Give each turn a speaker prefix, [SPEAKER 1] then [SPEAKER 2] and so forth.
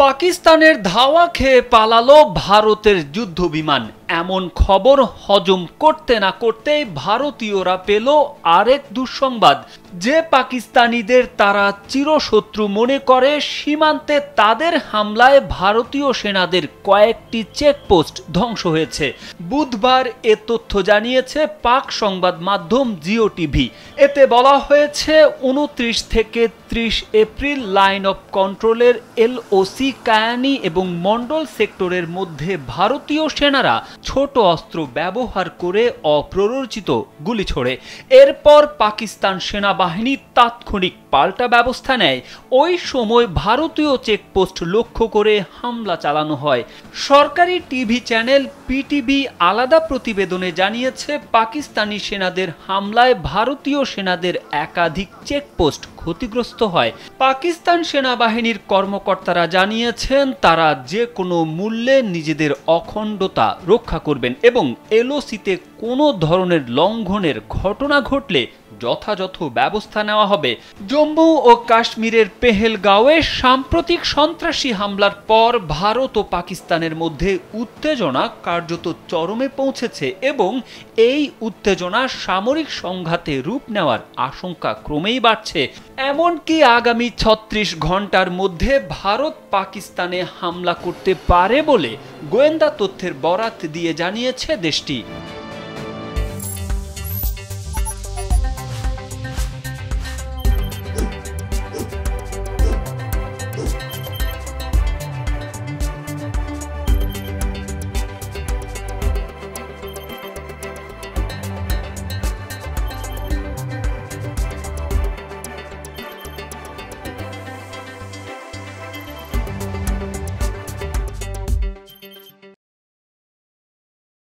[SPEAKER 1] পাকিস্তানের ধাওয়া খেয়ে পালালো ভারতের যুদ্ধ বিমান। এমন খবর হজম করতে না করতেই ভারতীয়রা পেল আরেক দুঃসংবাদ যে পাকিস্তানিদের তারা চিরশত্রু মনে করে সীমান্তে তাদের হামলায় ভারতীয় সেনাদের কয়েকটি চেকপোস্ট ধ্বংস হয়েছে। বুধবার এ তথ্য জানিয়েছে পাক সংবাদ মাধ্যম জিও টিভি। এতে বলা হয়েছে 29 থেকে 30 এপ্রিল লাইন অফ কন্ট্রোলের এলওসি কায়ানি এবং মন্ডল সেক্টরের মধ্যে ভারতীয় সেনারা ছোট অস্ত্র ব্যবহার করে অপ্ররোচিত গুলি ছোড়ে। এরপর পাকিস্তান সেনাবাহিনী তাৎক্ষণিক পাল্টা ব্যবস্থা নেয়। ওই সময় ভারতীয় চেকপোস্ট লক্ষ্য করে হামলা চালানো হয়। সরকারি টিভি চ্যানেল পিটিভি আলাদা প্রতিবেদনে জানিয়েছে পাকিস্তানি সেনাদের হামলায় ভারতীয় সেনাদের একাধিক চেকপোস্ট ক্ষতিগ্রস্ত হয়। পাকিস্তান সেনাবাহিনীর কর্মকর্তারা জানিয়েছেন তারা যে কোনো মূল্যে নিজেদের অখণ্ডতা রক্ষা করবেন এবং এলওসিতে কোনো ধরনের লঙ্ঘনের ঘটনা ঘটলে যথাযথ ব্যবস্থা নেওয়া হবে। জম্মু ও কাশ্মীরের পেহেলগাঁওয়ে সাম্প্রতিক সন্ত্রাসী হামলার পর ভারত ও পাকিস্তানের মধ্যে উত্তেজনা কার্যত চরমে পৌঁছেছে এবং এই উত্তেজনা সামরিক সংঘাতে রূপ নেওয়ার আশঙ্কা ক্রমেই বাড়ছে। এমনকি আগামী 36 ঘন্টার মধ্যে ভারত পাকিস্তানে হামলা করতে পারে বলে গোয়েন্দা তথ্যের বরাত দিয়ে জানিয়েছে দেশটি।